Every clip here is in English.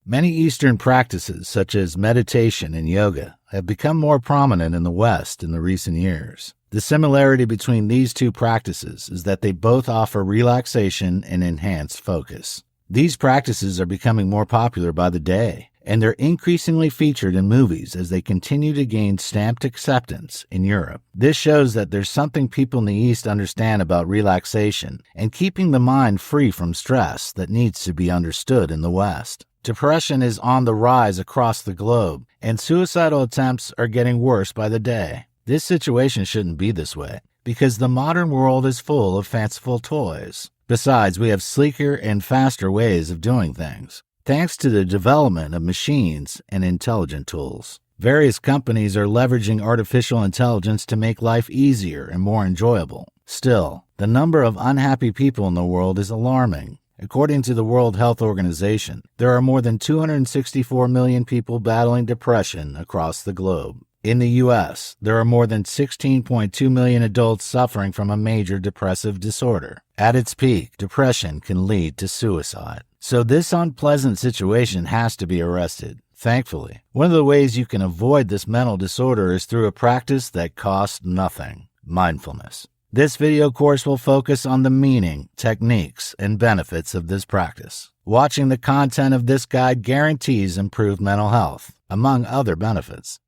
Many Eastern practices, such as meditation and yoga, have become more prominent in the West in the recent years. The similarity between these two practices is that they both offer relaxation and enhanced focus. These practices are becoming more popular by the day, and they're increasingly featured in movies as they continue to gain stamped acceptance in Europe. This shows that there's something people in the East understand about relaxation and keeping the mind free from stress that needs to be understood in the West. Depression is on the rise across the globe, and suicidal attempts are getting worse by the day. This situation shouldn't be this way, because the modern world is full of fanciful toys. Besides, we have sleeker and faster ways of doing things, thanks to the development of machines and intelligent tools. Various companies are leveraging artificial intelligence to make life easier and more enjoyable. Still, the number of unhappy people in the world is alarming. According to the World Health Organization, there are more than 264 million people battling depression across the globe. In the U.S., there are more than 16.2 million adults suffering from a major depressive disorder. At its peak, depression can lead to suicide. So this unpleasant situation has to be arrested. Thankfully, one of the ways you can avoid this mental disorder is through a practice that costs nothing: mindfulness. This video course will focus on the meaning, techniques, and benefits of this practice. Watching the content of this guide guarantees improved mental health, among other benefits.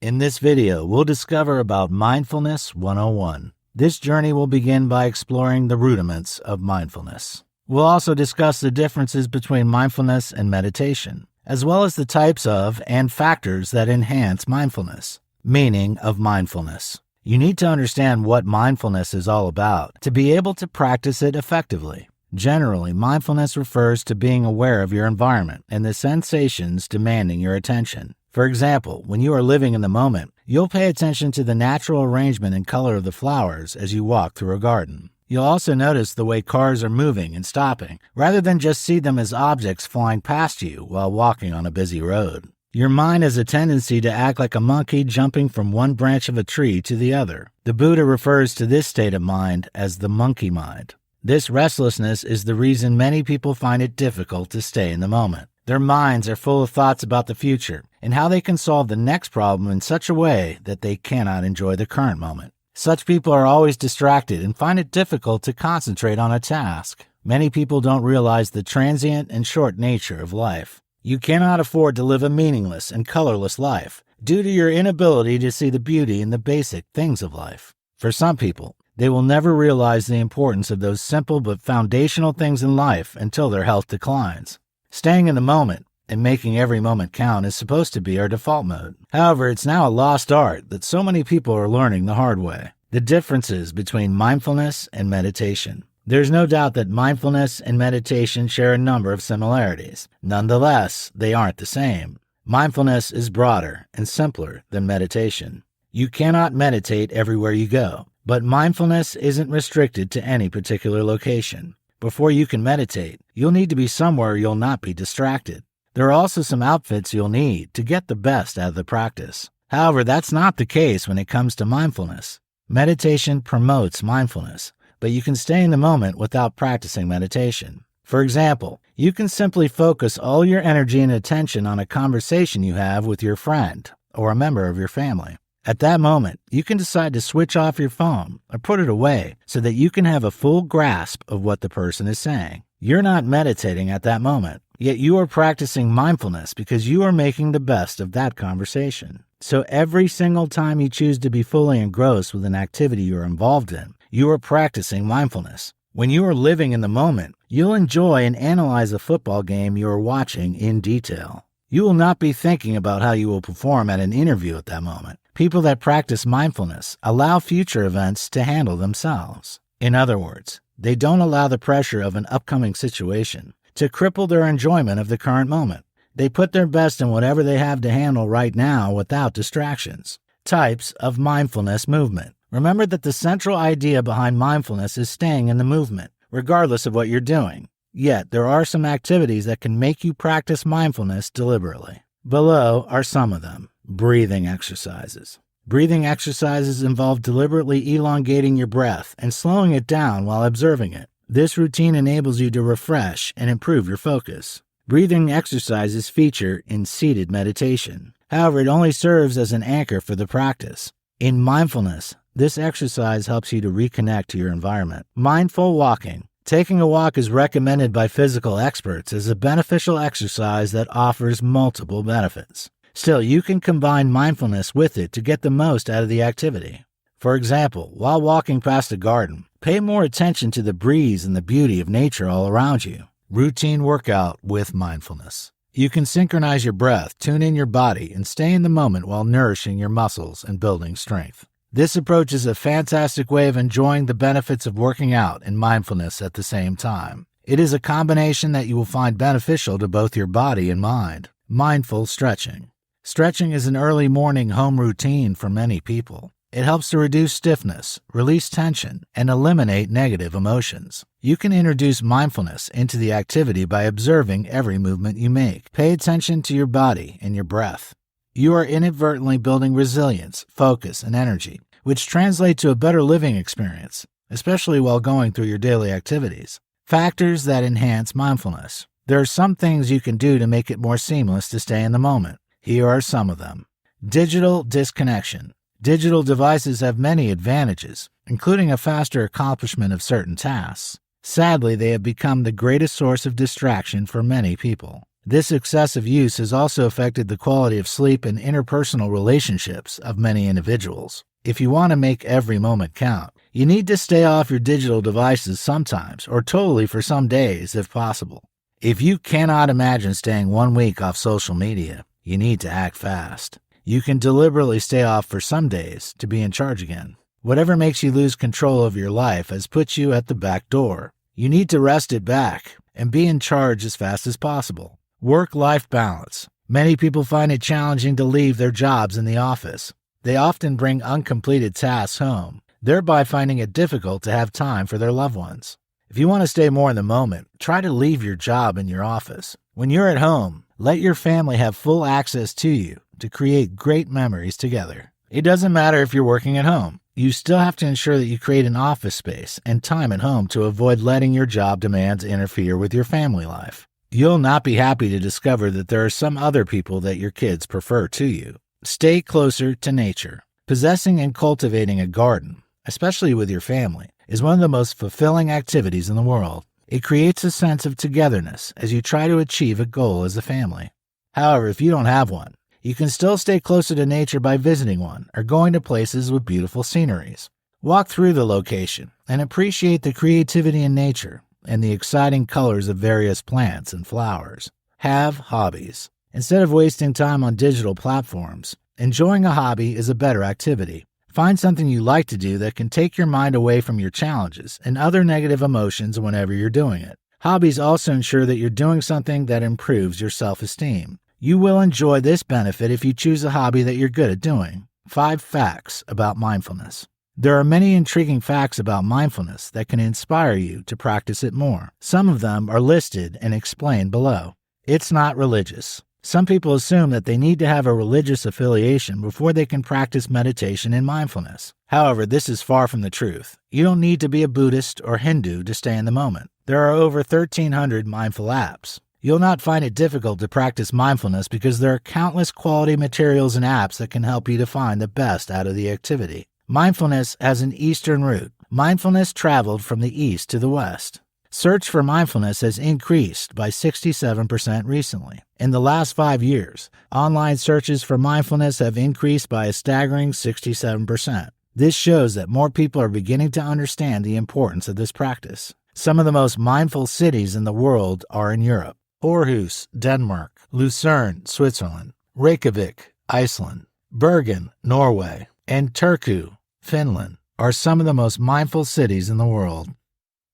In this video, we'll discover about Mindfulness 101. This journey will begin by exploring the rudiments of mindfulness. We'll also discuss the differences between mindfulness and meditation, as well as the types of and factors that enhance mindfulness. Meaning of mindfulness. You need to understand what mindfulness is all about to be able to practice it effectively. Generally, mindfulness refers to being aware of your environment and the sensations demanding your attention. For example, when you are living in the moment, you'll pay attention to the natural arrangement and color of the flowers as you walk through a garden. You'll also notice the way cars are moving and stopping, rather than just see them as objects flying past you while walking on a busy road. Your mind has a tendency to act like a monkey jumping from one branch of a tree to the other. The Buddha refers to this state of mind as the monkey mind. This restlessness is the reason many people find it difficult to stay in the moment. Their minds are full of thoughts about the future and how they can solve the next problem in such a way that they cannot enjoy the current moment. Such people are always distracted and find it difficult to concentrate on a task. Many people don't realize the transient and short nature of life. You cannot afford to live a meaningless and colorless life due to your inability to see the beauty in the basic things of life. For some people, they will never realize the importance of those simple but foundational things in life until their health declines. Staying in the moment and making every moment count is supposed to be our default mode. However, it's now a lost art that so many people are learning the hard way. The differences between mindfulness and meditation. There's no doubt that mindfulness and meditation share a number of similarities. Nonetheless, they aren't the same. Mindfulness is broader and simpler than meditation. You cannot meditate everywhere you go, but mindfulness isn't restricted to any particular location. Before you can meditate, you'll need to be somewhere you'll not be distracted. There are also some outfits you'll need to get the best out of the practice. However, that's not the case when it comes to mindfulness. Meditation promotes mindfulness, but you can stay in the moment without practicing meditation. For example, you can simply focus all your energy and attention on a conversation you have with your friend or a member of your family. At that moment, you can decide to switch off your phone or put it away so that you can have a full grasp of what the person is saying. You're not meditating at that moment, yet you are practicing mindfulness because you are making the best of that conversation. So every single time you choose to be fully engrossed with an activity you're involved in, you are practicing mindfulness. When you are living in the moment, you'll enjoy and analyze a football game you are watching in detail. You will not be thinking about how you will perform at an interview at that moment. People that practice mindfulness allow future events to handle themselves. In other words, they don't allow the pressure of an upcoming situation to cripple their enjoyment of the current moment. They put their best in whatever they have to handle right now without distractions. Types of mindfulness movement. Remember that the central idea behind mindfulness is staying in the movement, regardless of what you're doing. Yet, there are some activities that can make you practice mindfulness deliberately. Below are some of them. Breathing exercises. Breathing exercises involve deliberately elongating your breath and slowing it down while observing it. This routine enables you to refresh and improve your focus. Breathing exercises feature in seated meditation. However, it only serves as an anchor for the practice. In mindfulness, this exercise helps you to reconnect to your environment. Mindful walking. Taking a walk is recommended by physical experts as a beneficial exercise that offers multiple benefits. Still, you can combine mindfulness with it to get the most out of the activity. For example, while walking past a garden, pay more attention to the breeze and the beauty of nature all around you. Routine workout with mindfulness. You can synchronize your breath, tune in your body, and stay in the moment while nourishing your muscles and building strength. This approach is a fantastic way of enjoying the benefits of working out and mindfulness at the same time. It is a combination that you will find beneficial to both your body and mind. Mindful stretching. Stretching is an early morning home routine for many people. It helps to reduce stiffness, release tension, and eliminate negative emotions. You can introduce mindfulness into the activity by observing every movement you make. Pay attention to your body and your breath. You are inadvertently building resilience, focus, and energy, which translate to a better living experience, especially while going through your daily activities. Factors that enhance mindfulness. There are some things you can do to make it more seamless to stay in the moment. Here are some of them. Digital disconnection. Digital devices have many advantages, including a faster accomplishment of certain tasks. Sadly, they have become the greatest source of distraction for many people. This excessive use has also affected the quality of sleep and interpersonal relationships of many individuals. If you want to make every moment count, you need to stay off your digital devices sometimes or totally for some days if possible. If you cannot imagine staying 1 week off social media, you need to act fast. You can deliberately stay off for some days to be in charge again. Whatever makes you lose control of your life has put you at the back door. You need to wrest it back and be in charge as fast as possible. Work-life balance. Many people find it challenging to leave their jobs in the office. They often bring uncompleted tasks home, thereby finding it difficult to have time for their loved ones. If you want to stay more in the moment, try to leave your job in your office. When you're at home, let your family have full access to you to create great memories together. It doesn't matter if you're working at home. You still have to ensure that you create an office space and time at home to avoid letting your job demands interfere with your family life. You'll not be happy to discover that there are some other people that your kids prefer to you. Stay closer to nature. Possessing and cultivating a garden, especially with your family, is one of the most fulfilling activities in the world. It creates a sense of togetherness as you try to achieve a goal as a family. However, if you don't have one, you can still stay closer to nature by visiting one or going to places with beautiful sceneries. Walk through the location and appreciate the creativity in nature and the exciting colors of various plants and flowers. Have hobbies. Instead of wasting time on digital platforms, enjoying a hobby is a better activity. Find something you like to do that can take your mind away from your challenges and other negative emotions whenever you're doing it. Hobbies also ensure that you're doing something that improves your self-esteem. You will enjoy this benefit if you choose a hobby that you're good at doing. 5 facts about mindfulness. There are many intriguing facts about mindfulness that can inspire you to practice it more. Some of them are listed and explained below. It's not religious. Some people assume that they need to have a religious affiliation before they can practice meditation and mindfulness. However, this is far from the truth. You don't need to be a Buddhist or Hindu to stay in the moment. There are over 1,300 mindful apps. You'll not find it difficult to practice mindfulness because there are countless quality materials and apps that can help you to find the best out of the activity. Mindfulness has an Eastern root. Mindfulness traveled from the East to the West. Search for mindfulness has increased by 67% recently. In the last 5 years, online searches for mindfulness have increased by a staggering 67%. This shows that more people are beginning to understand the importance of this practice. Some of the most mindful cities in the world are in Europe. Aarhus, Denmark; Lucerne, Switzerland; Reykjavik, Iceland; Bergen, Norway; and Turku, Finland, are some of the most mindful cities in the world.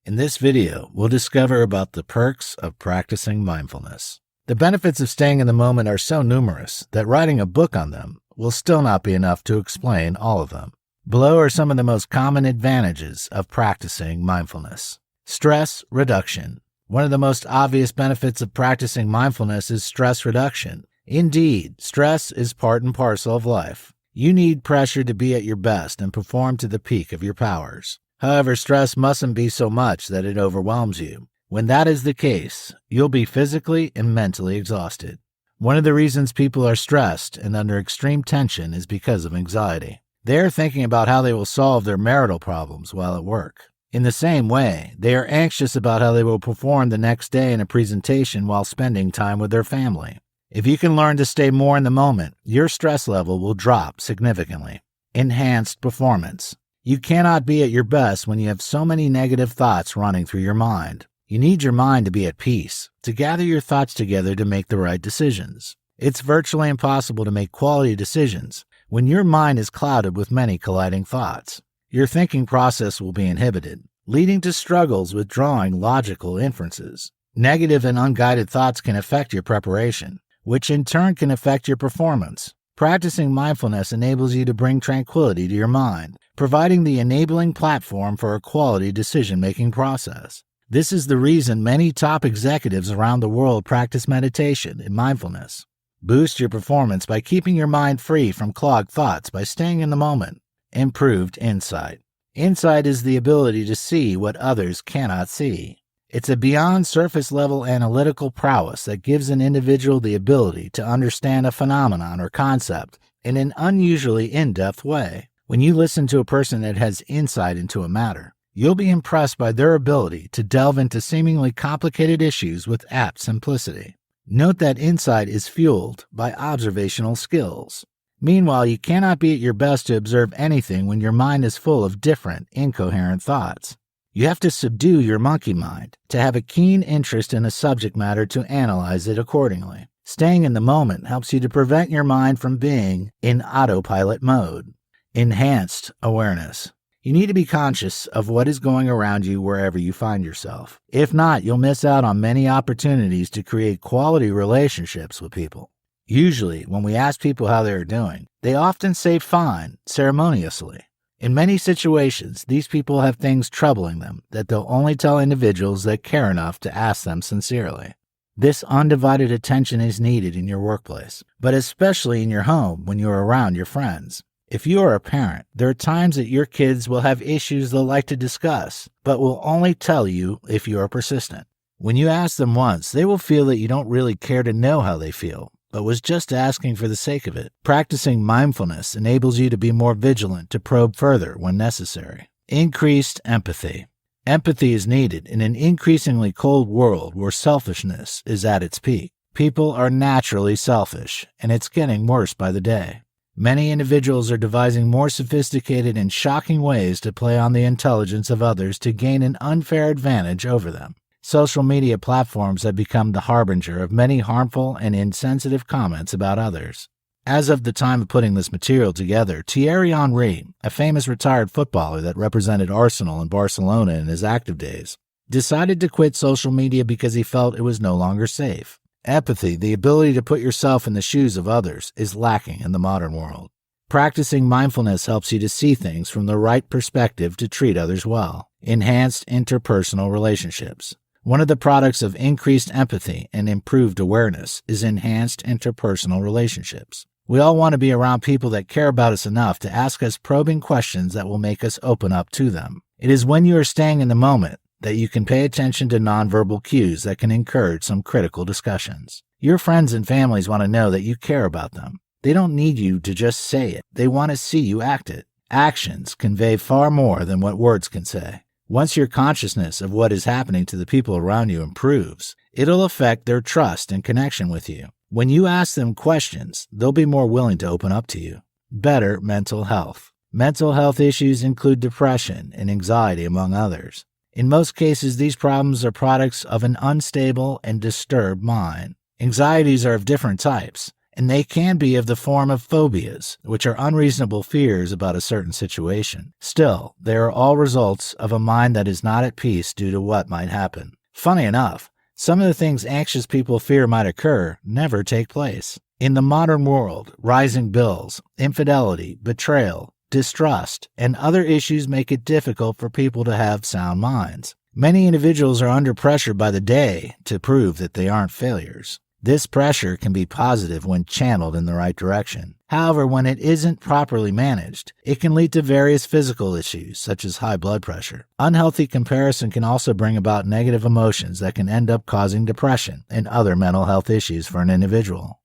In this video, we'll discover about the perks of practicing mindfulness. The benefits of staying in the moment are so numerous that writing a book on them will still not be enough to explain all of them. Below are some of the most common advantages of practicing mindfulness. Stress reduction. One of the most obvious benefits of practicing mindfulness is stress reduction. Indeed, stress is part and parcel of life. You need pressure to be at your best and perform to the peak of your powers. However, stress mustn't be so much that it overwhelms you. When that is the case, you'll be physically and mentally exhausted. One of the reasons people are stressed and under extreme tension is because of anxiety. They are thinking about how they will solve their marital problems while at work. In the same way, they are anxious about how they will perform the next day in a presentation while spending time with their family. If you can learn to stay more in the moment, your stress level will drop significantly. Enhanced performance. You cannot be at your best when you have so many negative thoughts running through your mind. You need your mind to be at peace, to gather your thoughts together to make the right decisions. It's virtually impossible to make quality decisions when your mind is clouded with many colliding thoughts. Your thinking process will be inhibited, leading to struggles with drawing logical inferences. Negative and unguided thoughts can affect your preparation, which in turn can affect your performance. Practicing mindfulness enables you to bring tranquility to your mind, providing the enabling platform for a quality decision-making process. This is the reason many top executives around the world practice meditation and mindfulness. Boost your performance by keeping your mind free from clogged thoughts by staying in the moment. Improved insight. Insight is the ability to see what others cannot see. It's a beyond surface-level analytical prowess that gives an individual the ability to understand a phenomenon or concept in an unusually in-depth way. When you listen to a person that has insight into a matter, you'll be impressed by their ability to delve into seemingly complicated issues with apt simplicity. Note that insight is fueled by observational skills. Meanwhile, you cannot be at your best to observe anything when your mind is full of different, incoherent thoughts. You have to subdue your monkey mind to have a keen interest in a subject matter to analyze it accordingly. Staying in the moment helps you to prevent your mind from being in autopilot mode. Enhanced awareness. You need to be conscious of what is going around you wherever you find yourself. If not, you'll miss out on many opportunities to create quality relationships with people. Usually, when we ask people how they are doing, they often say fine, ceremoniously. In many situations, these people have things troubling them that they'll only tell individuals that care enough to ask them sincerely. This undivided attention is needed in your workplace, but especially in your home when you're around your friends. If you are a parent, there are times that your kids will have issues they'll like to discuss, but will only tell you if you are persistent. When you ask them once, they will feel that you don't really care to know how they feel, but was just asking for the sake of it. Practicing mindfulness enables you to be more vigilant to probe further when necessary. Increased empathy. Empathy is needed in an increasingly cold world where selfishness is at its peak. People are naturally selfish, and it's getting worse by the day. Many individuals are devising more sophisticated and shocking ways to play on the intelligence of others to gain an unfair advantage over them. Social media platforms have become the harbinger of many harmful and insensitive comments about others. As of the time of putting this material together, Thierry Henry, a famous retired footballer that represented Arsenal and Barcelona in his active days, decided to quit social media because he felt it was no longer safe. Empathy, the ability to put yourself in the shoes of others, is lacking in the modern world. Practicing mindfulness helps you to see things from the right perspective to treat others well. Enhanced interpersonal relationships. One of the products of increased empathy and improved awareness is enhanced interpersonal relationships. We all want to be around people that care about us enough to ask us probing questions that will make us open up to them. It is when you are staying in the moment that you can pay attention to nonverbal cues that can encourage some critical discussions. Your friends and families want to know that you care about them. They don't need you to just say it. They want to see you act it. Actions convey far more than what words can say. Once your consciousness of what is happening to the people around you improves, it'll affect their trust and connection with you. When you ask them questions, they'll be more willing to open up to you. Better mental health. Mental health issues include depression and anxiety, among others. In most cases, these problems are products of an unstable and disturbed mind. Anxieties are of different types, and they can be of the form of phobias, which are unreasonable fears about a certain situation. Still, they are all results of a mind that is not at peace due to what might happen. Funny enough, some of the things anxious people fear might occur never take place. In the modern world, rising bills, infidelity, betrayal, distrust, and other issues make it difficult for people to have sound minds. Many individuals are under pressure by the day to prove that they aren't failures. This pressure can be positive when channeled in the right direction. However, when it isn't properly managed, it can lead to various physical issues, such as high blood pressure. Unhealthy comparison can also bring about negative emotions that can end up causing depression and other mental health issues for an individual.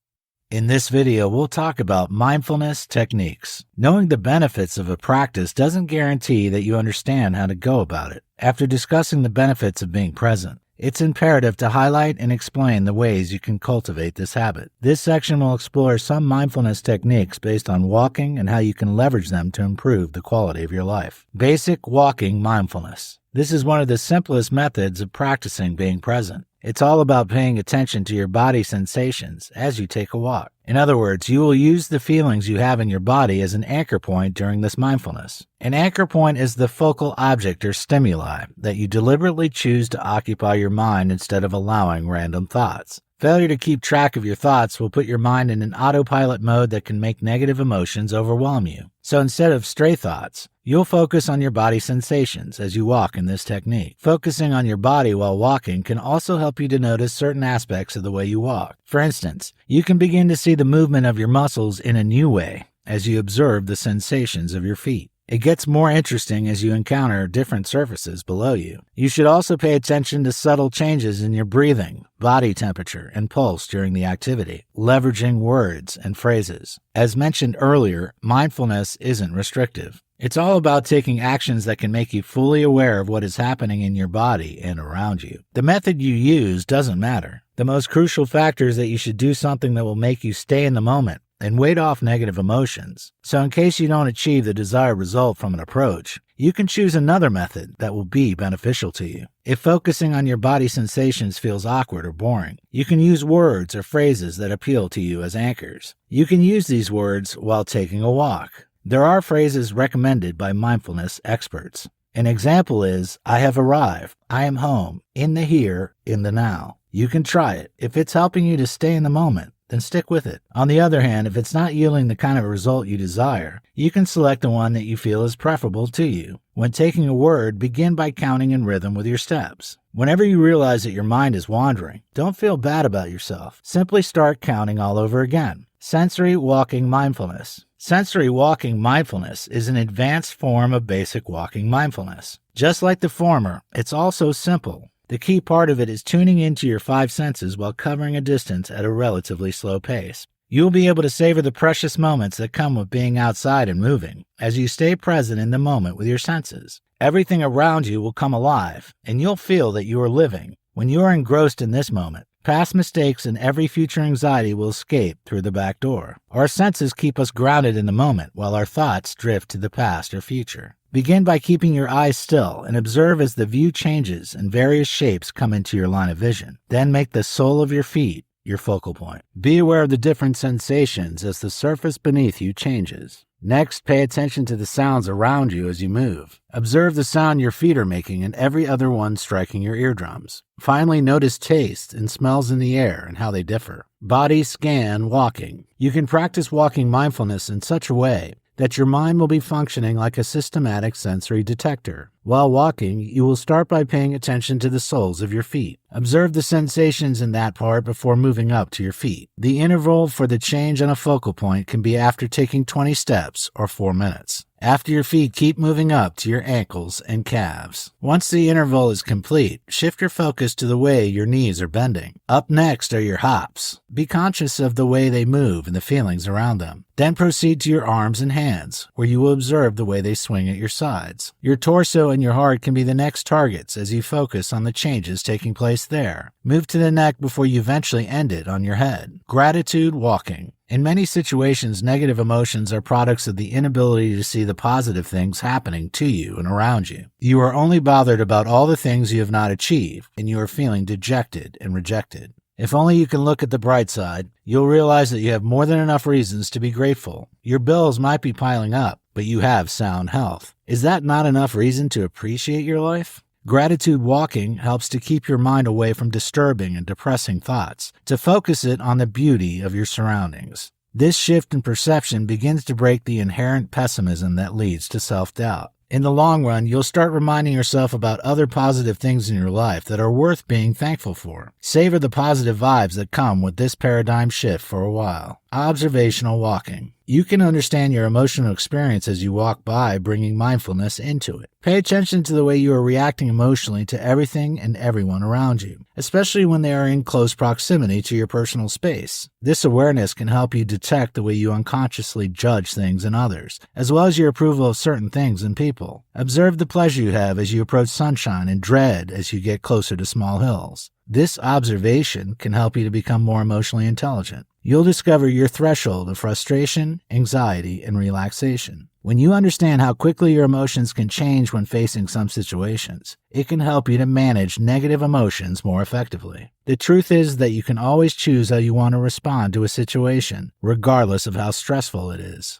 In this video, we'll talk about mindfulness techniques. Knowing the benefits of a practice doesn't guarantee that you understand how to go about it. After discussing the benefits of being present, it's imperative to highlight and explain the ways you can cultivate this habit. This section will explore some mindfulness techniques based on walking and how you can leverage them to improve the quality of your life. Basic walking mindfulness. This is one of the simplest methods of practicing being present. It's all about paying attention to your body sensations as you take a walk. In other words, you will use the feelings you have in your body as an anchor point during this mindfulness. An anchor point is the focal object or stimuli that you deliberately choose to occupy your mind instead of allowing random thoughts. Failure to keep track of your thoughts will put your mind in an autopilot mode that can make negative emotions overwhelm you. So instead of stray thoughts, you'll focus on your body sensations as you walk in this technique. Focusing on your body while walking can also help you to notice certain aspects of the way you walk. For instance, you can begin to see the movement of your muscles in a new way as you observe the sensations of your feet. It gets more interesting as you encounter different surfaces below you. You should also pay attention to subtle changes in your breathing, body temperature, and pulse during the activity, leveraging words and phrases. As mentioned earlier, mindfulness isn't restrictive. It's all about taking actions that can make you fully aware of what is happening in your body and around you. The method you use doesn't matter. The most crucial factor is that you should do something that will make you stay in the moment and ward off negative emotions. So in case you don't achieve the desired result from an approach, you can choose another method that will be beneficial to you. If focusing on your body sensations feels awkward or boring, you can use words or phrases that appeal to you as anchors. You can use these words while taking a walk. There are phrases recommended by mindfulness experts. An example is, I have arrived, I am home, in the here, in the now. You can try it. If it's helping you to stay in the moment, then stick with it. On the other hand, if it's not yielding the kind of result you desire, you can select the one that you feel is preferable to you. When taking a word, begin by counting in rhythm with your steps. Whenever you realize that your mind is wandering, don't feel bad about yourself. Simply start counting all over again. Sensory walking mindfulness. Sensory walking mindfulness is an advanced form of basic walking mindfulness. Just like the former, it's also simple. The key part of it is tuning into your five senses while covering a distance at a relatively slow pace. You'll be able to savor the precious moments that come with being outside and moving as you stay present in the moment with your senses. Everything around you will come alive, and you'll feel that you are living. When you are engrossed in this moment, past mistakes and every future anxiety will escape through the back door. Our senses keep us grounded in the moment while our thoughts drift to the past or future. Begin by keeping your eyes still and observe as the view changes and various shapes come into your line of vision. Then make the sole of your feet your focal point. Be aware of the different sensations as the surface beneath you changes. Next, pay attention to the sounds around you as you move. Observe the sound your feet are making and every other one striking your eardrums. Finally, notice tastes and smells in the air and how they differ. Body scan walking. You can practice walking mindfulness in such a way that your mind will be functioning like a systematic sensory detector. While walking, you will start by paying attention to the soles of your feet. Observe the sensations in that part before moving up to your feet. The interval for the change on a focal point can be after taking 20 steps or 4 minutes. After your feet, keep moving up to your ankles and calves. Once the interval is complete, shift your focus to the way your knees are bending. Up next are your hops. Be conscious of the way they move and the feelings around them. Then proceed to your arms and hands, where you will observe the way they swing at your sides. Your torso and your heart can be the next targets as you focus on the changes taking place there. Move to the neck before you eventually end it on your head. Gratitude walking. In many situations, negative emotions are products of the inability to see the positive things happening to you and around you. You are only bothered about all the things you have not achieved, and you are feeling dejected and rejected. If only you can look at the bright side, you'll realize that you have more than enough reasons to be grateful. Your bills might be piling up, but you have sound health. Is that not enough reason to appreciate your life? Gratitude walking helps to keep your mind away from disturbing and depressing thoughts, to focus it on the beauty of your surroundings. This shift in perception begins to break the inherent pessimism that leads to self-doubt. In the long run, you'll start reminding yourself about other positive things in your life that are worth being thankful for. Savor the positive vibes that come with this paradigm shift for a while. Observational walking. You can understand your emotional experience as you walk by, bringing mindfulness into it. Pay attention to the way you are reacting emotionally to everything and everyone around you, especially when they are in close proximity to your personal space. This awareness can help you detect the way you unconsciously judge things and others, as well as your approval of certain things and people. Observe the pleasure you have as you approach sunshine and dread as you get closer to small hills. This observation can help you to become more emotionally intelligent. You'll discover your threshold of frustration, anxiety, and relaxation. When you understand how quickly your emotions can change when facing some situations, it can help you to manage negative emotions more effectively. The truth is that you can always choose how you want to respond to a situation, regardless of how stressful it is.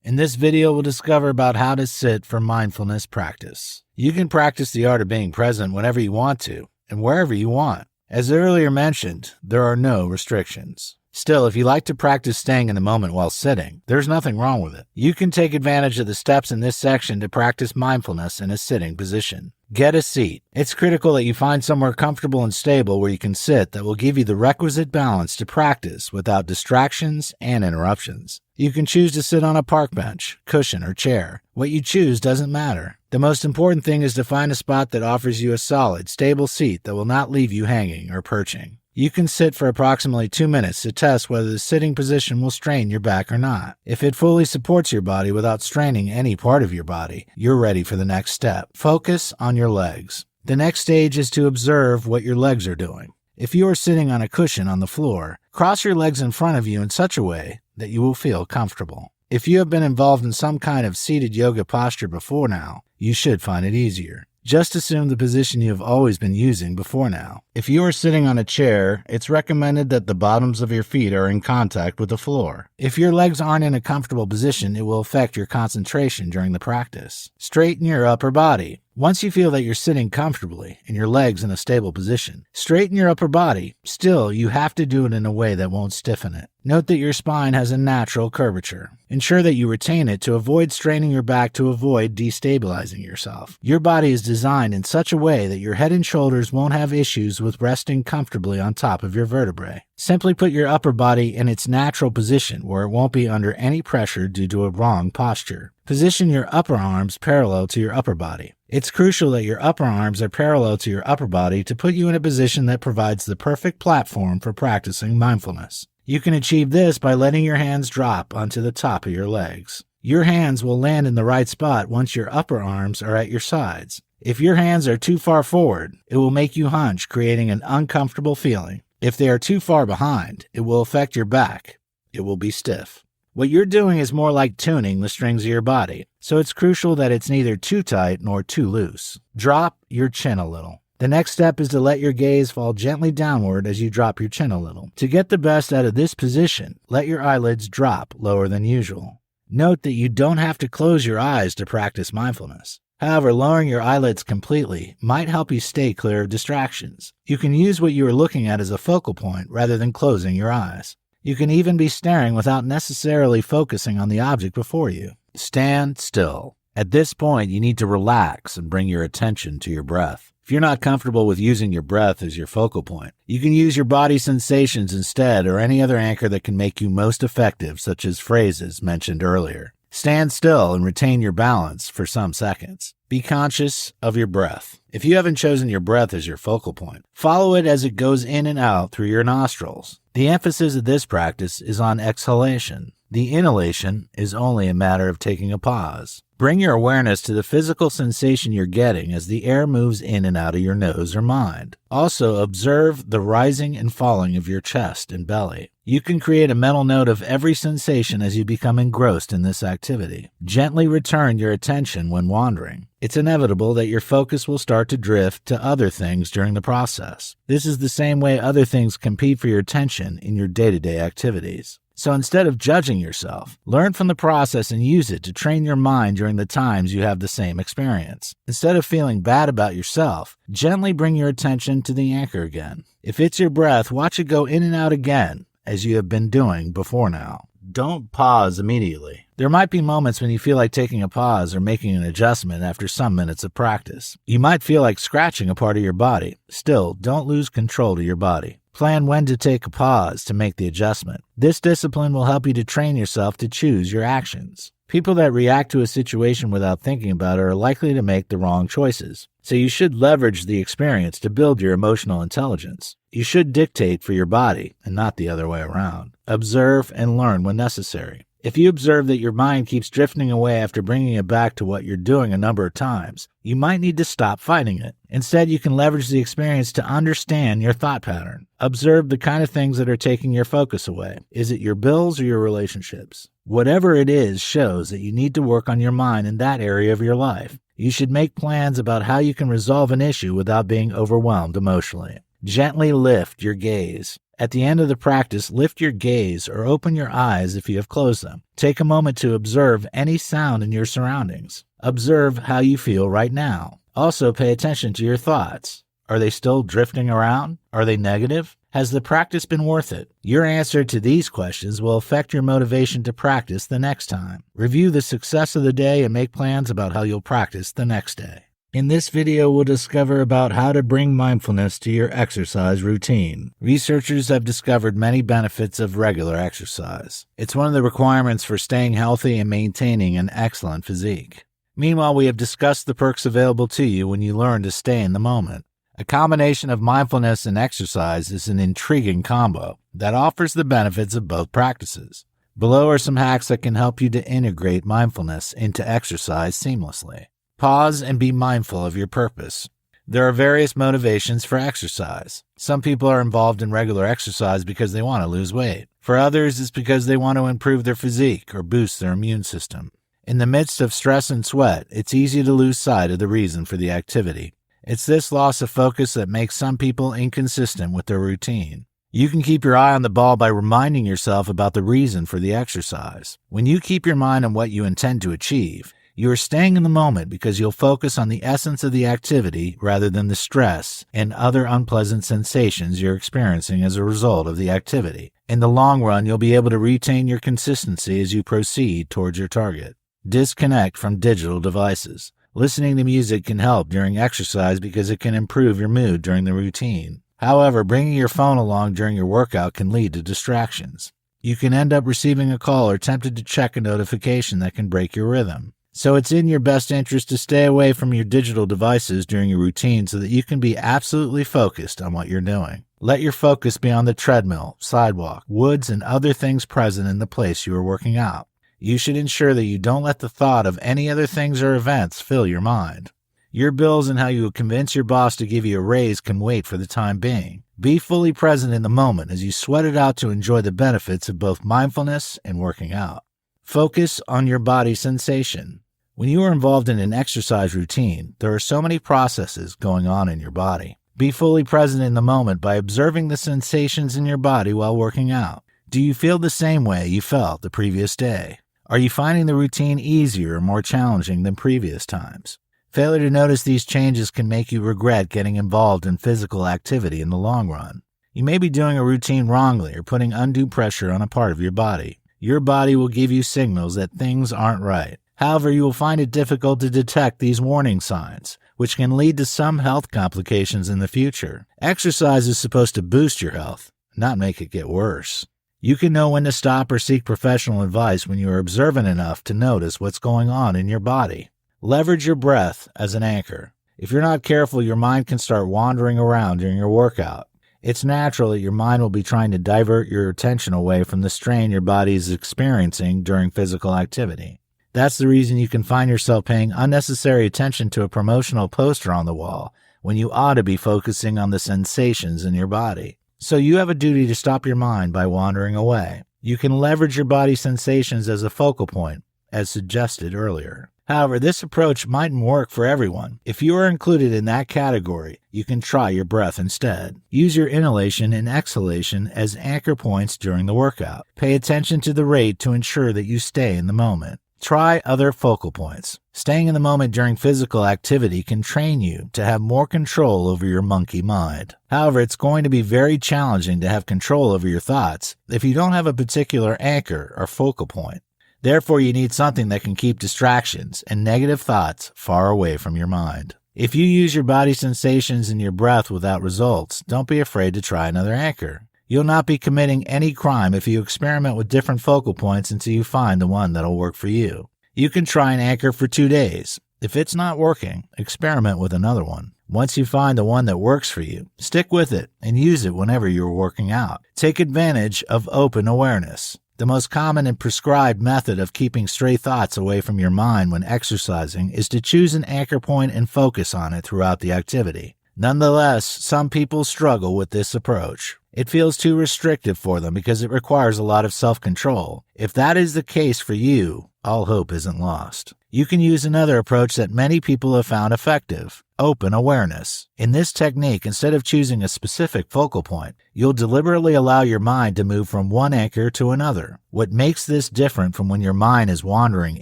In this video, we'll discover about how to sit for mindfulness practice. You can practice the art of being present whenever you want to, and wherever you want. As earlier mentioned, there are no restrictions. Still, if you like to practice staying in the moment while sitting, there's nothing wrong with it. You can take advantage of the steps in this section to practice mindfulness in a sitting position. Get a seat. It's critical that you find somewhere comfortable and stable where you can sit that will give you the requisite balance to practice without distractions and interruptions. You can choose to sit on a park bench, cushion, or chair. What you choose doesn't matter. The most important thing is to find a spot that offers you a solid, stable seat that will not leave you hanging or perching. You can sit for approximately 2 minutes to test whether the sitting position will strain your back or not. If it fully supports your body without straining any part of your body, you're ready for the next step. Focus on your legs. The next stage is to observe what your legs are doing. If you are sitting on a cushion on the floor, cross your legs in front of you in such a way that you will feel comfortable. If you have been involved in some kind of seated yoga posture before now, you should find it easier. Just assume the position you have always been using before now. If you are sitting on a chair, it's recommended that the bottoms of your feet are in contact with the floor. If your legs aren't in a comfortable position, it will affect your concentration during the practice. Straighten your upper body. Once you feel that you're sitting comfortably and your legs in a stable position, straighten your upper body. Still, you have to do it in a way that won't stiffen it. Note that your spine has a natural curvature. Ensure that you retain it to avoid straining your back to avoid destabilizing yourself. Your body is designed in such a way that your head and shoulders won't have issues with resting comfortably on top of your vertebrae. Simply put your upper body in its natural position where it won't be under any pressure due to a wrong posture. Position your upper arms parallel to your upper body. It's crucial that your upper arms are parallel to your upper body to put you in a position that provides the perfect platform for practicing mindfulness. You can achieve this by letting your hands drop onto the top of your legs. Your hands will land in the right spot once your upper arms are at your sides. If your hands are too far forward, it will make you hunch, creating an uncomfortable feeling. If they are too far behind, it will affect your back. It will be stiff. What you're doing is more like tuning the strings of your body, so it's crucial that it's neither too tight nor too loose. Drop your chin a little. The next step is to let your gaze fall gently downward as you drop your chin a little. To get the best out of this position, let your eyelids drop lower than usual. Note that you don't have to close your eyes to practice mindfulness. However, lowering your eyelids completely might help you stay clear of distractions. You can use what you are looking at as a focal point rather than closing your eyes. You can even be staring without necessarily focusing on the object before you. Stand still. At this point, you need to relax and bring your attention to your breath. If you're not comfortable with using your breath as your focal point, you can use your body sensations instead or any other anchor that can make you most effective, such as phrases mentioned earlier. Stand still and retain your balance for some seconds. Be conscious of your breath. If you haven't chosen your breath as your focal point, follow it as it goes in and out through your nostrils. The emphasis of this practice is on exhalation. The inhalation is only a matter of taking a pause. Bring your awareness to the physical sensation you're getting as the air moves in and out of your nose or mind. Also, observe the rising and falling of your chest and belly. You can create a mental note of every sensation as you become engrossed in this activity. Gently return your attention when wandering. It's inevitable that your focus will start to drift to other things during the process. This is the same way other things compete for your attention in your day-to-day activities. So instead of judging yourself, learn from the process and use it to train your mind during the times you have the same experience. Instead of feeling bad about yourself, gently bring your attention to the anchor again. If it's your breath, watch it go in and out again, as you have been doing before now. don't pause immediately. There might be moments when you feel like taking a pause or making an adjustment after some minutes of practice. You might feel like scratching a part of your body. Still, don't lose control of your body. Plan when to take a pause to make the adjustment. This discipline will help you to train yourself to choose your actions. People that react to a situation without thinking about it are likely to make the wrong choices. So you should leverage the experience to build your emotional intelligence. You should dictate for your body and not the other way around. Observe and learn when necessary. If you observe that your mind keeps drifting away after bringing it back to what you're doing a number of times, you might need to stop fighting it. Instead, you can leverage the experience to understand your thought pattern. Observe the kind of things that are taking your focus away. Is it your bills or your relationships? Whatever it is shows that you need to work on your mind in that area of your life. You should make plans about how you can resolve an issue without being overwhelmed emotionally. Gently lift your gaze. At the end of the practice, lift your gaze or open your eyes if you have closed them. Take a moment to observe any sound in your surroundings. Observe how you feel right now. Also, pay attention to your thoughts. Are they still drifting around? Are they negative? Has the practice been worth it? Your answer to these questions will affect your motivation to practice the next time. Review the success of the day and make plans about how you'll practice the next day. In this video, we'll discover about how to bring mindfulness to your exercise routine. Researchers have discovered many benefits of regular exercise. It's one of the requirements for staying healthy and maintaining an excellent physique. Meanwhile, we have discussed the perks available to you when you learn to stay in the moment. A combination of mindfulness and exercise is an intriguing combo that offers the benefits of both practices. Below are some hacks that can help you to integrate mindfulness into exercise seamlessly. Pause and be mindful of your purpose. There are various motivations for exercise. Some people are involved in regular exercise because they want to lose weight. For others, it's because they want to improve their physique or boost their immune system. In the midst of stress and sweat, it's easy to lose sight of the reason for the activity. It's this loss of focus that makes some people inconsistent with their routine. You can keep your eye on the ball by reminding yourself about the reason for the exercise. When you keep your mind on what you intend to achieve, you are staying in the moment because you'll focus on the essence of the activity rather than the stress and other unpleasant sensations you're experiencing as a result of the activity. In the long run, you'll be able to retain your consistency as you proceed towards your target. Disconnect from digital devices. Listening to music can help during exercise because it can improve your mood during the routine. However, bringing your phone along during your workout can lead to distractions. You can end up receiving a call or tempted to check a notification that can break your rhythm. So it's in your best interest to stay away from your digital devices during your routine so that you can be absolutely focused on what you're doing. Let your focus be on the treadmill, sidewalk, woods, and other things present in the place you are working out. You should ensure that you don't let the thought of any other things or events fill your mind. Your bills and how you will convince your boss to give you a raise can wait for the time being. Be fully present in the moment as you sweat it out to enjoy the benefits of both mindfulness and working out. Focus on your body sensation. When you are involved in an exercise routine, there are so many processes going on in your body. Be fully present in the moment by observing the sensations in your body while working out. Do you feel the same way you felt the previous day? Are you finding the routine easier or more challenging than previous times? Failure to notice these changes can make you regret getting involved in physical activity in the long run. You may be doing a routine wrongly or putting undue pressure on a part of your body. Your body will give you signals that things aren't right. However, you will find it difficult to detect these warning signs, which can lead to some health complications in the future. Exercise is supposed to boost your health, not make it get worse. You can know when to stop or seek professional advice when you are observant enough to notice what's going on in your body. Leverage your breath as an anchor. If you're not careful, your mind can start wandering around during your workout. It's natural that your mind will be trying to divert your attention away from the strain your body is experiencing during physical activity. That's the reason you can find yourself paying unnecessary attention to a promotional poster on the wall when you ought to be focusing on the sensations in your body. So you have a duty to stop your mind by wandering away. You can leverage your body sensations as a focal point, as suggested earlier. However, this approach mightn't work for everyone. If you are included in that category, you can try your breath instead. Use your inhalation and exhalation as anchor points during the workout. Pay attention to the rate to ensure that you stay in the moment. Try other focal points. Staying in the moment during physical activity can train you to have more control over your monkey mind. However, it's going to be very challenging to have control over your thoughts if you don't have a particular anchor or focal point. Therefore, you need something that can keep distractions and negative thoughts far away from your mind. If you use your body sensations and your breath without results, don't be afraid to try another anchor. You'll not be committing any crime if you experiment with different focal points until you find the one that'll work for you. You can try an anchor for 2 days. If it's not working, experiment with another one. Once you find the one that works for you, stick with it and use it whenever you're working out. Take advantage of open awareness. The most common and prescribed method of keeping stray thoughts away from your mind when exercising is to choose an anchor point and focus on it throughout the activity. Nonetheless, some people struggle with this approach. It feels too restrictive for them because it requires a lot of self-control. If that is the case for you, all hope isn't lost. You can use another approach that many people have found effective: open awareness. In this technique, instead of choosing a specific focal point, you'll deliberately allow your mind to move from one anchor to another. What makes this different from when your mind is wandering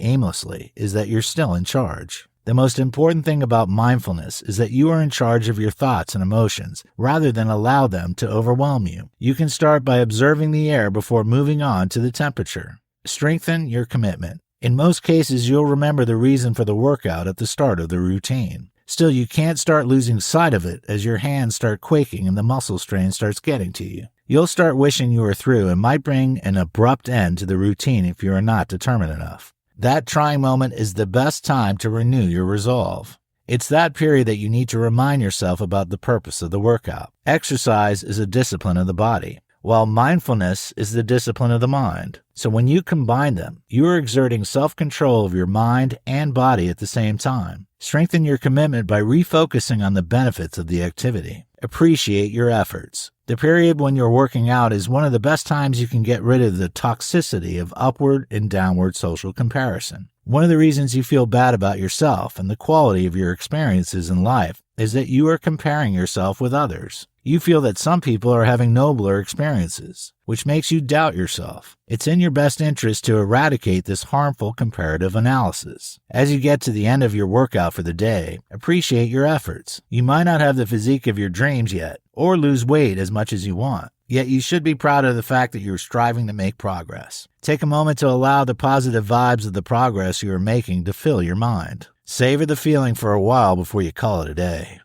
aimlessly is that you're still in charge. The most important thing about mindfulness is that you are in charge of your thoughts and emotions rather than allow them to overwhelm you. You can start by observing the air before moving on to the temperature. Strengthen your commitment. In most cases, you'll remember the reason for the workout at the start of the routine. Still, you can't start losing sight of it as your hands start quaking and the muscle strain starts getting to you. You'll start wishing you were through and might bring an abrupt end to the routine if you are not determined enough. That trying moment is the best time to renew your resolve. It's that period that you need to remind yourself about the purpose of the workout. Exercise is a discipline of the body, while mindfulness is the discipline of the mind. So when you combine them, you are exerting self-control of your mind and body at the same time. Strengthen your commitment by refocusing on the benefits of the activity. Appreciate your efforts. The period when you're working out is one of the best times you can get rid of the toxicity of upward and downward social comparison. One of the reasons you feel bad about yourself and the quality of your experiences in life is that you are comparing yourself with others. You feel that some people are having nobler experiences, which makes you doubt yourself. It's in your best interest to eradicate this harmful comparative analysis. As you get to the end of your workout for the day, appreciate your efforts. You might not have the physique of your dreams yet, or lose weight as much as you want, yet you should be proud of the fact that you're striving to make progress. Take a moment to allow the positive vibes of the progress you are making to fill your mind. Savor the feeling for a while before you call it a day.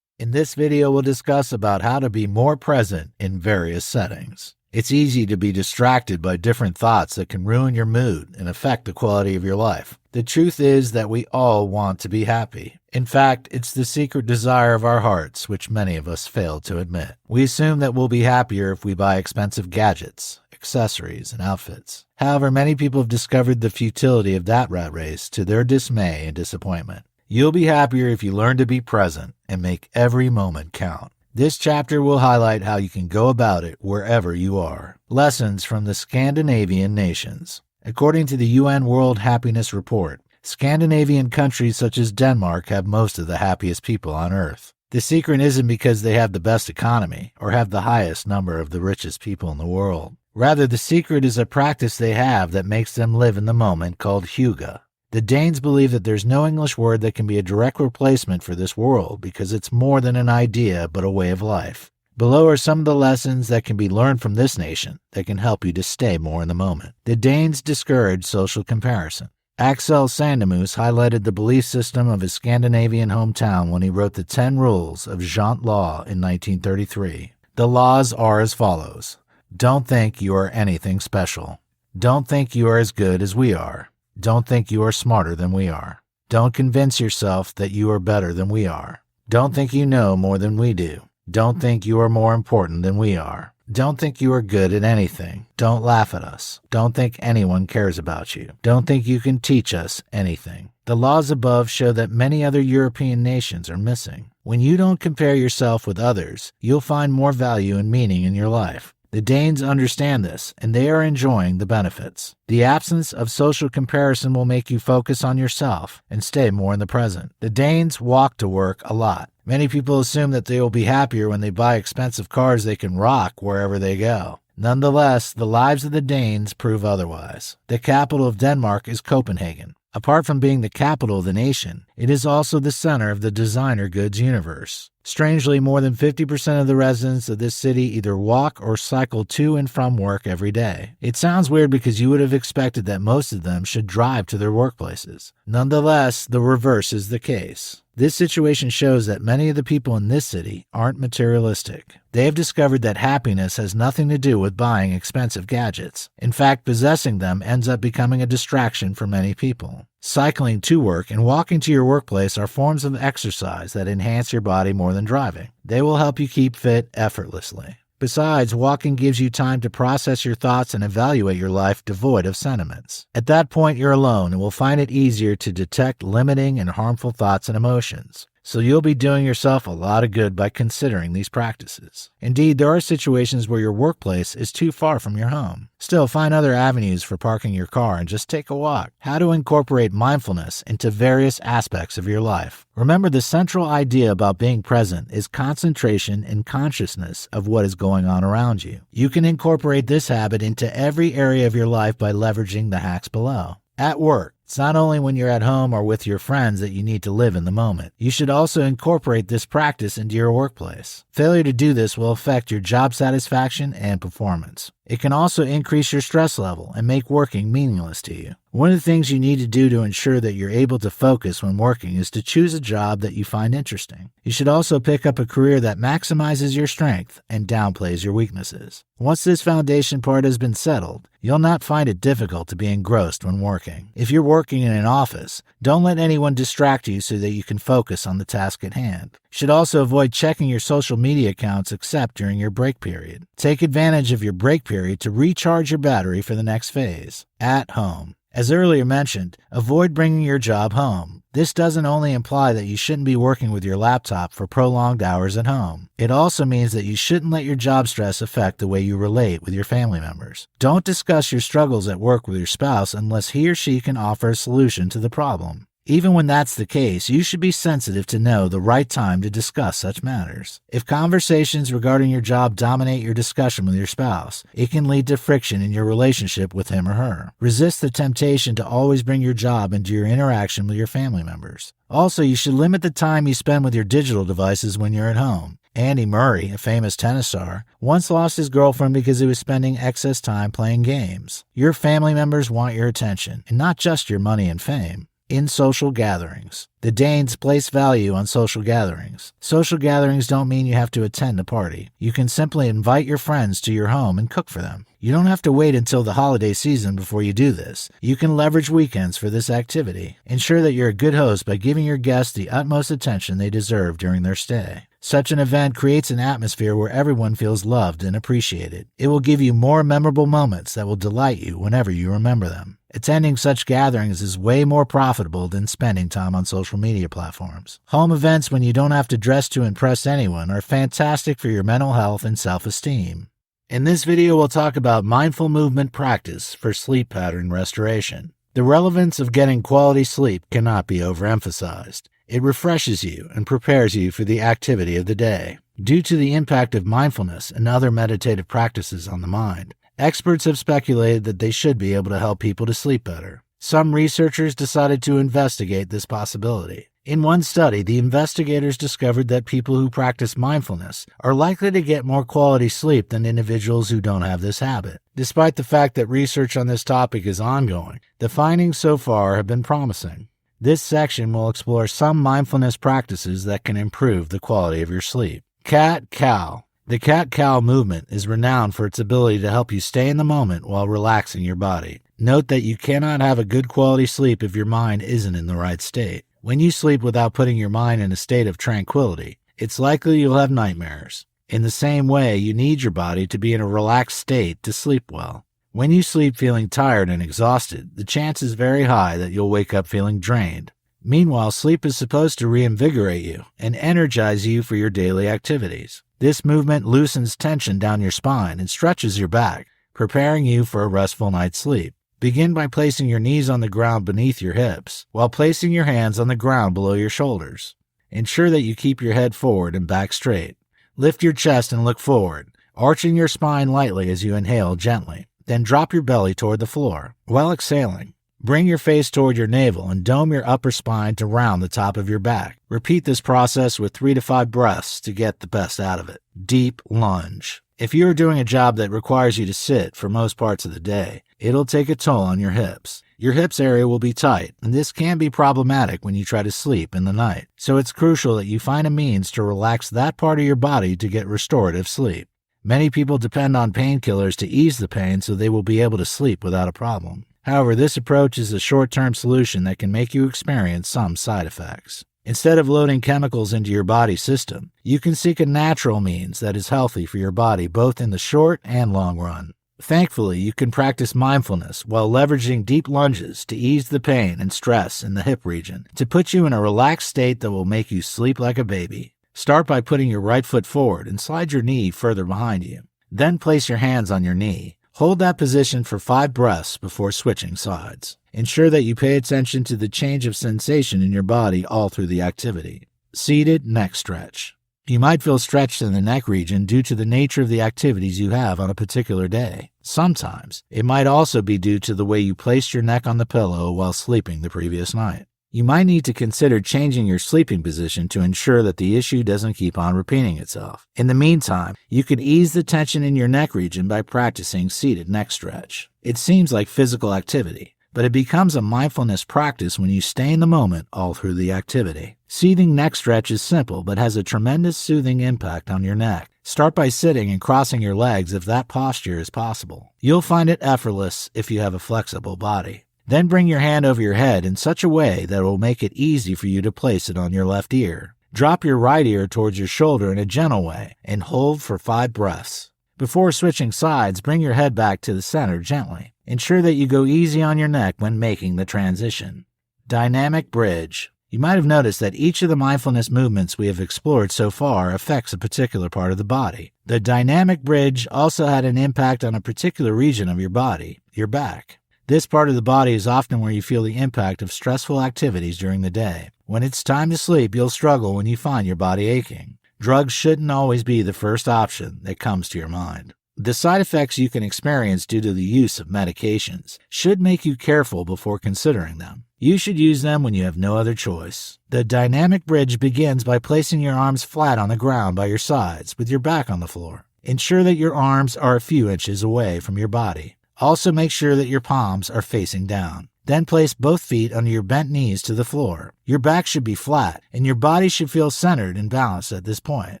In this video, we'll discuss about how to be more present in various settings. It's easy to be distracted by different thoughts that can ruin your mood and affect the quality of your life. The truth is that we all want to be happy. In fact, it's the secret desire of our hearts, which many of us fail to admit. We assume that we'll be happier if we buy expensive gadgets, accessories, and outfits. However, many people have discovered the futility of that rat race to their dismay and disappointment. You'll be happier if you learn to be present and make every moment count. This chapter will highlight how you can go about it wherever you are. Lessons from the Scandinavian nations. According to the UN World Happiness Report, Scandinavian countries such as Denmark have most of the happiest people on Earth. The secret isn't because they have the best economy or have the highest number of the richest people in the world. Rather, the secret is a practice they have that makes them live in the moment called hygge. The Danes believe that there's no English word that can be a direct replacement for this world because it's more than an idea but a way of life. Below are some of the lessons that can be learned from this nation that can help you to stay more in the moment. The Danes discourage social comparison. Axel Sandemus highlighted the belief system of his Scandinavian hometown when he wrote the 10 Rules of Jant Law in 1933. The laws are as follows. Don't think you are anything special. Don't think you are as good as we are. Don't think you are smarter than we are. Don't convince yourself that you are better than we are. Don't think you know more than we do. Don't think you are more important than we are. Don't think you are good at anything. Don't laugh at us. Don't think anyone cares about you. Don't think you can teach us anything. The laws above show that many other European nations are missing. When you don't compare yourself with others, you'll find more value and meaning in your life. The Danes understand this, and they are enjoying the benefits. The absence of social comparison will make you focus on yourself and stay more in the present. The Danes walk to work a lot. Many people assume that they will be happier when they buy expensive cars they can rock wherever they go. Nonetheless, the lives of the Danes prove otherwise. The capital of Denmark is Copenhagen. Apart from being the capital of the nation, it is also the center of the designer goods universe. Strangely, more than 50% of the residents of this city either walk or cycle to and from work every day. It sounds weird because you would have expected that most of them should drive to their workplaces. Nonetheless, the reverse is the case. This situation shows that many of the people in this city aren't materialistic. They have discovered that happiness has nothing to do with buying expensive gadgets. In fact, possessing them ends up becoming a distraction for many people. Cycling to work and walking to your workplace are forms of exercise that enhance your body more than driving. They will help you keep fit effortlessly. Besides, walking gives you time to process your thoughts and evaluate your life devoid of sentiments. At that point, you're alone and will find it easier to detect limiting and harmful thoughts and emotions. So you'll be doing yourself a lot of good by considering these practices. Indeed, there are situations where your workplace is too far from your home. Still, find other avenues for parking your car and just take a walk. How to incorporate mindfulness into various aspects of your life. Remember, the central idea about being present is concentration and consciousness of what is going on around you. You can incorporate this habit into every area of your life by leveraging the hacks below. At work, it's not only when you're at home or with your friends that you need to live in the moment. You should also incorporate this practice into your workplace. Failure to do this will affect your job satisfaction and performance. It can also increase your stress level and make working meaningless to you. One of the things you need to do to ensure that you're able to focus when working is to choose a job that you find interesting. You should also pick up a career that maximizes your strength and downplays your weaknesses. Once this foundation part has been settled, you'll not find it difficult to be engrossed when working. If you're working in an office, don't let anyone distract you so that you can focus on the task at hand. You should also avoid checking your social media accounts except during your break period. Take advantage of your break period to recharge your battery for the next phase. At home. As earlier mentioned, avoid bringing your job home. This doesn't only imply that you shouldn't be working with your laptop for prolonged hours at home. It also means that you shouldn't let your job stress affect the way you relate with your family members. Don't discuss your struggles at work with your spouse unless he or she can offer a solution to the problem. Even when that's the case, you should be sensitive to know the right time to discuss such matters. If conversations regarding your job dominate your discussion with your spouse, it can lead to friction in your relationship with him or her. Resist the temptation to always bring your job into your interaction with your family members. Also, you should limit the time you spend with your digital devices when you're at home. Andy Murray, a famous tennis star, once lost his girlfriend because he was spending excess time playing games. Your family members want your attention, and not just your money and fame. In social gatherings. The Danes place value on social gatherings. Social gatherings don't mean you have to attend a party. You can simply invite your friends to your home and cook for them. You don't have to wait until the holiday season before you do this. You can leverage weekends for this activity. Ensure that you're a good host by giving your guests the utmost attention they deserve during their stay. Such an event creates an atmosphere where everyone feels loved and appreciated. It will give you more memorable moments that will delight you whenever you remember them. Attending such gatherings is way more profitable than spending time on social media platforms. Home events when you don't have to dress to impress anyone are fantastic for your mental health and self-esteem. In this video, we'll talk about mindful movement practice for sleep pattern restoration. The relevance of getting quality sleep cannot be overemphasized. It refreshes you and prepares you for the activity of the day. Due to the impact of mindfulness and other meditative practices on the mind, experts have speculated that they should be able to help people to sleep better. Some researchers decided to investigate this possibility. In one study, the investigators discovered that people who practice mindfulness are likely to get more quality sleep than individuals who don't have this habit. Despite the fact that research on this topic is ongoing, the findings so far have been promising. This section will explore some mindfulness practices that can improve the quality of your sleep. Cat-cow. The cat-cow movement is renowned for its ability to help you stay in the moment while relaxing your body. Note that you cannot have a good quality sleep if your mind isn't in the right state. When you sleep without putting your mind in a state of tranquility, it's likely you'll have nightmares. In the same way, you need your body to be in a relaxed state to sleep well. When you sleep feeling tired and exhausted, the chance is very high that you'll wake up feeling drained. Meanwhile, sleep is supposed to reinvigorate you and energize you for your daily activities. This movement loosens tension down your spine and stretches your back, preparing you for a restful night's sleep. Begin by placing your knees on the ground beneath your hips, while placing your hands on the ground below your shoulders. Ensure that you keep your head forward and back straight. Lift your chest and look forward, arching your spine lightly as you inhale gently. Then drop your belly toward the floor. While exhaling, bring your face toward your navel and dome your upper spine to round the top of your back. Repeat this process with 3 to 5 breaths to get the best out of it. Deep lunge. If you are doing a job that requires you to sit for most parts of the day, it'll take a toll on your hips. Your hips area will be tight, and this can be problematic when you try to sleep in the night. So it's crucial that you find a means to relax that part of your body to get restorative sleep. Many people depend on painkillers to ease the pain so they will be able to sleep without a problem. However, this approach is a short-term solution that can make you experience some side effects. Instead of loading chemicals into your body system, you can seek a natural means that is healthy for your body both in the short and long run. Thankfully, you can practice mindfulness while leveraging deep lunges to ease the pain and stress in the hip region to put you in a relaxed state that will make you sleep like a baby. Start by putting your right foot forward and slide your knee further behind you. Then place your hands on your knee. Hold that position for 5 breaths before switching sides. Ensure that you pay attention to the change of sensation in your body all through the activity. Seated neck stretch. You might feel stretched in the neck region due to the nature of the activities you have on a particular day. Sometimes, it might also be due to the way you placed your neck on the pillow while sleeping the previous night. You might need to consider changing your sleeping position to ensure that the issue doesn't keep on repeating itself. In the meantime, you can ease the tension in your neck region by practicing seated neck stretch. It seems like physical activity, but it becomes a mindfulness practice when you stay in the moment all through the activity. Seating neck stretch is simple but has a tremendous soothing impact on your neck. Start by sitting and crossing your legs if that posture is possible. You'll find it effortless if you have a flexible body. Then bring your hand over your head in such a way that it will make it easy for you to place it on your left ear. Drop your right ear towards your shoulder in a gentle way and hold for 5 breaths. Before switching sides, bring your head back to the center gently. Ensure that you go easy on your neck when making the transition. Dynamic bridge. You might have noticed that each of the mindfulness movements we have explored so far affects a particular part of the body. The dynamic bridge also had an impact on a particular region of your body, your back. This part of the body is often where you feel the impact of stressful activities during the day. When it's time to sleep, you'll struggle when you find your body aching. Drugs shouldn't always be the first option that comes to your mind. The side effects you can experience due to the use of medications should make you careful before considering them. You should use them when you have no other choice. The dynamic bridge begins by placing your arms flat on the ground by your sides with your back on the floor. Ensure that your arms are a few inches away from your body. Also make sure that your palms are facing down. Then place both feet under your bent knees to the floor. Your back should be flat, and your body should feel centered and balanced at this point.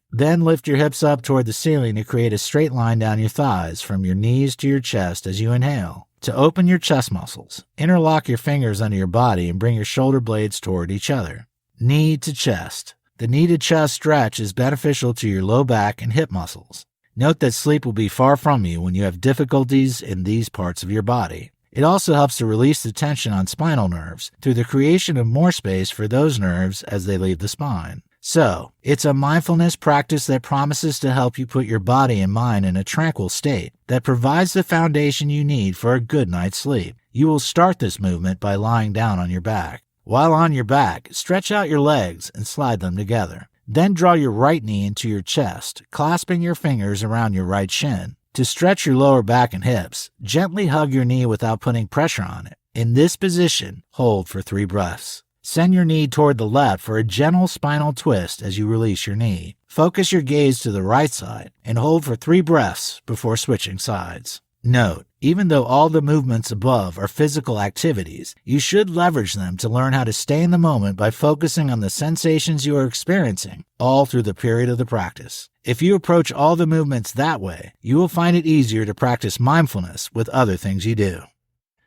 Then lift your hips up toward the ceiling to create a straight line down your thighs from your knees to your chest as you inhale. To open your chest muscles, interlock your fingers under your body and bring your shoulder blades toward each other. Knee to chest. The knee to chest stretch is beneficial to your low back and hip muscles. Note that sleep will be far from you when you have difficulties in these parts of your body. It also helps to release the tension on spinal nerves through the creation of more space for those nerves as they leave the spine. So, it's a mindfulness practice that promises to help you put your body and mind in a tranquil state that provides the foundation you need for a good night's sleep. You will start this movement by lying down on your back. While on your back, stretch out your legs and slide them together. Then draw your right knee into your chest, clasping your fingers around your right shin. To stretch your lower back and hips, gently hug your knee without putting pressure on it. In this position, hold for 3 breaths. Send your knee toward the left for a gentle spinal twist as you release your knee. Focus your gaze to the right side and hold for 3 breaths before switching sides. Note, even though all the movements above are physical activities, you should leverage them to learn how to stay in the moment by focusing on the sensations you are experiencing all through the period of the practice. If you approach all the movements that way, you will find it easier to practice mindfulness with other things you do.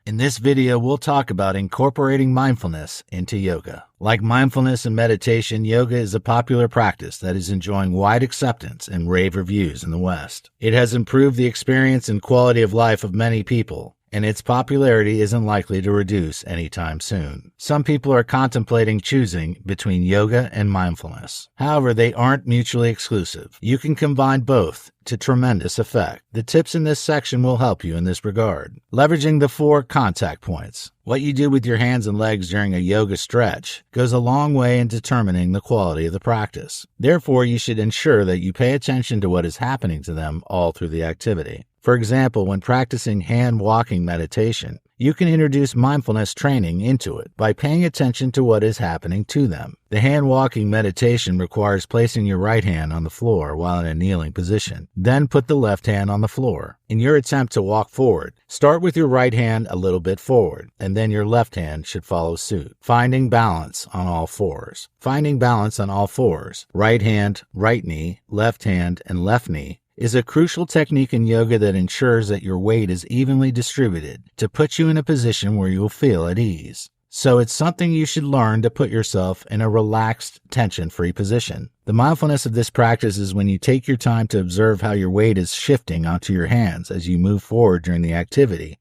In this video, we'll talk about incorporating mindfulness into yoga. Like mindfulness and meditation, yoga is a popular practice that is enjoying wide acceptance and rave reviews in the West. It has improved the experience and quality of life of many people, and its popularity isn't likely to reduce anytime soon. Some people are contemplating choosing between yoga and mindfulness. However, they aren't mutually exclusive. You can combine both to tremendous effect. The tips in this section will help you in this regard. Leveraging the 4 contact points. What you do with your hands and legs during a yoga stretch goes a long way in determining the quality of the practice. Therefore, you should ensure that you pay attention to what is happening to them all through the activity. For example, when practicing hand walking meditation, you can introduce mindfulness training into it by paying attention to what is happening to them. The hand walking meditation requires placing your right hand on the floor while in a kneeling position. Then put the left hand on the floor. In your attempt to walk forward, start with your right hand a little bit forward, and then your left hand should follow suit. Finding balance on all fours. Finding balance on all fours. Right hand, right knee, left hand, and left knee is a crucial technique in yoga that ensures that your weight is evenly distributed to put you in a position where you will feel at ease. So it's something you should learn to put yourself in a relaxed, tension-free position. The mindfulness of this practice is when you take your time to observe how your weight is shifting onto your hands as you move forward during the activity.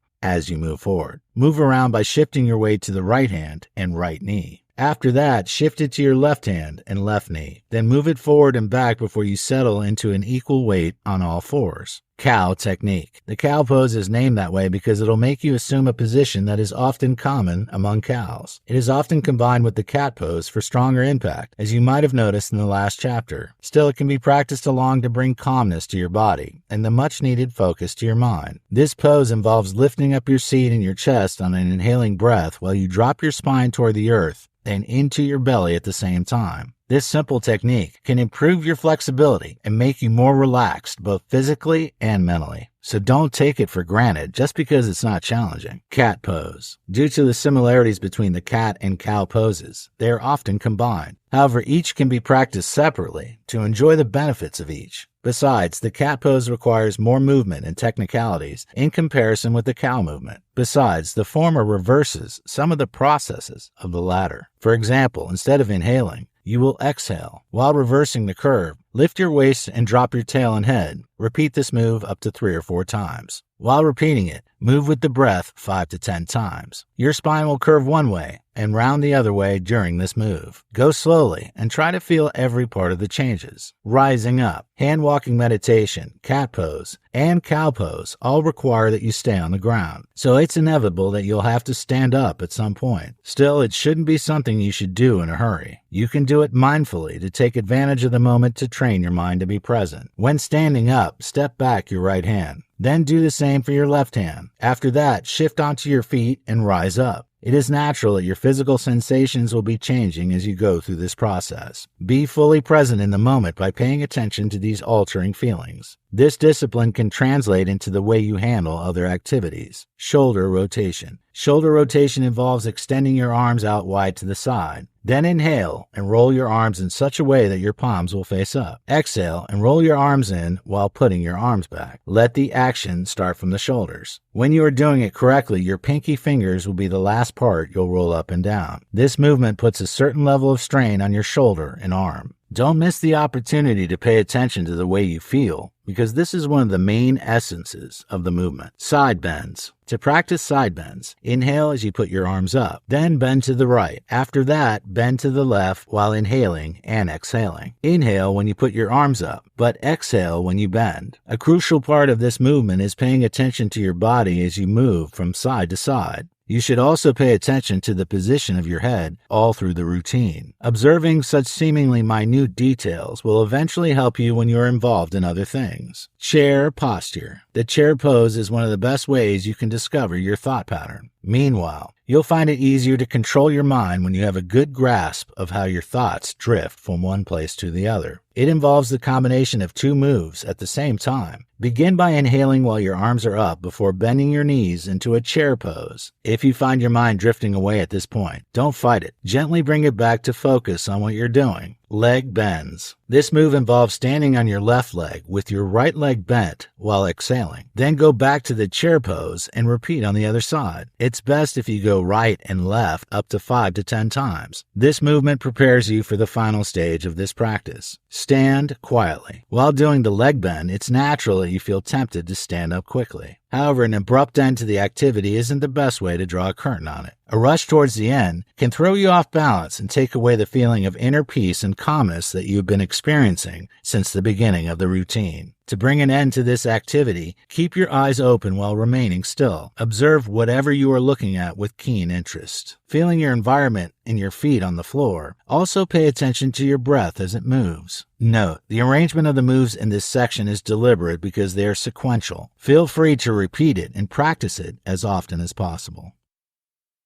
Move around by shifting your weight to the right hand and right knee. After that, shift it to your left hand and left knee. Then move it forward and back before you settle into an equal weight on all fours. Cow technique. The cow pose is named that way because it'll make you assume a position that is often common among cows. It is often combined with the cat pose for stronger impact, as you might have noticed in the last chapter. Still, it can be practiced along to bring calmness to your body and the much-needed focus to your mind. This pose involves lifting up your seat and your chest on an inhaling breath while you drop your spine toward the earth and into your belly at the same time. This simple technique can improve your flexibility and make you more relaxed both physically and mentally. So don't take it for granted just because it's not challenging. Cat pose. Due to the similarities between the cat and cow poses, they are often combined. However, each can be practiced separately to enjoy the benefits of each. Besides, the cat pose requires more movement and technicalities in comparison with the cow movement. Besides, the former reverses some of the processes of the latter. For example, instead of inhaling, you will exhale. While reversing the curve, lift your waist and drop your tail and head. Repeat this move up to 3 or 4 times. While repeating it, move with the breath 5 to 10 times. Your spine will curve one way and round the other way during this move. Go slowly and try to feel every part of the changes. Rising up, hand walking meditation, cat pose, and cow pose all require that you stay on the ground. So it's inevitable that you'll have to stand up at some point. Still, it shouldn't be something you should do in a hurry. You can do it mindfully to take advantage of the moment to train your mind to be present. When standing up, step back your right hand. Then do the same for your left hand. After that, shift onto your feet and rise up. It is natural that your physical sensations will be changing as you go through this process. Be fully present in the moment by paying attention to these altering feelings. This discipline can translate into the way you handle other activities. Shoulder rotation. Shoulder rotation involves extending your arms out wide to the side. Then inhale and roll your arms in such a way that your palms will face up. Exhale and roll your arms in while putting your arms back. Let the action start from the shoulders. When you are doing it correctly, your pinky fingers will be the last part you'll roll up and down. This movement puts a certain level of strain on your shoulder and arm. Don't miss the opportunity to pay attention to the way you feel, because this is one of the main essences of the movement. Side bends. To practice side bends, inhale as you put your arms up, then bend to the right. After that, bend to the left while inhaling and exhaling. Inhale when you put your arms up, but exhale when you bend. A crucial part of this movement is paying attention to your body as you move from side to side. You should also pay attention to the position of your head all through the routine. Observing such seemingly minute details will eventually help you when you're involved in other things. Chair posture. The chair pose is one of the best ways you can discover your thought pattern. Meanwhile, you'll find it easier to control your mind when you have a good grasp of how your thoughts drift from one place to the other. It involves the combination of 2 moves at the same time. Begin by inhaling while your arms are up before bending your knees into a chair pose. If you find your mind drifting away at this point, don't fight it. Gently bring it back to focus on what you're doing. Leg bends. This move involves standing on your left leg with your right leg bent while exhaling. Then go back to the chair pose and repeat on the other side. It's best if you go right and left up to 5 to 10 times. This movement prepares you for the final stage of this practice. Stand quietly. While doing the leg bend, it's natural that you feel tempted to stand up quickly. However, an abrupt end to the activity isn't the best way to draw a curtain on it. A rush towards the end can throw you off balance and take away the feeling of inner peace and calmness that you've been experiencing since the beginning of the routine. To bring an end to this activity, keep your eyes open while remaining still. Observe whatever you are looking at with keen interest. Feeling your environment and your feet on the floor. Also pay attention to your breath as it moves. Note, the arrangement of the moves in this section is deliberate because they are sequential. Feel free to repeat it and practice it as often as possible.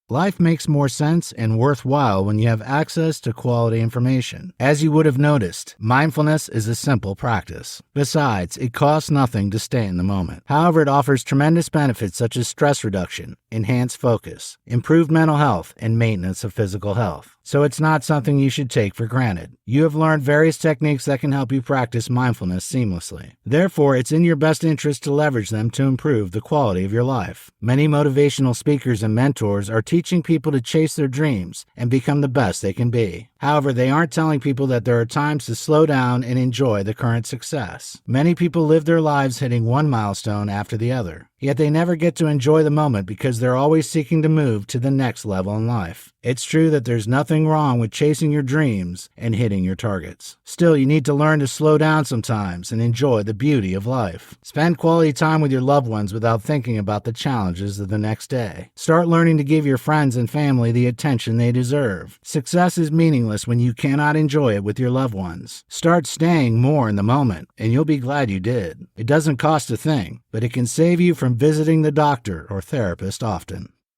Life makes more sense and worthwhile when you have access to quality information. As you would have noticed, mindfulness is a simple practice. Besides, it costs nothing to stay in the moment. However, it offers tremendous benefits such as stress reduction, enhanced focus, improved mental health, and maintenance of physical health. So it's not something you should take for granted. You have learned various techniques that can help you practice mindfulness seamlessly. Therefore, it's in your best interest to leverage them to improve the quality of your life. Many motivational speakers and mentors are teaching people to chase their dreams and become the best they can be. However, they aren't telling people that there are times to slow down and enjoy the current success. Many people live their lives hitting one milestone after the other, yet they never get to enjoy the moment because they're always seeking to move to the next level in life. It's true that there's nothing wrong with chasing your dreams and hitting your targets. Still, you need to learn to slow down sometimes and enjoy the beauty of life. Spend quality time with your loved ones without thinking about the challenges of the next day. Start learning to give your friends and family the attention they deserve. Success is meaningless when you cannot enjoy it with your loved ones. Start staying more in the moment, and you'll be glad you did. It doesn't cost a thing, but it can save you from visiting the doctor or therapist often.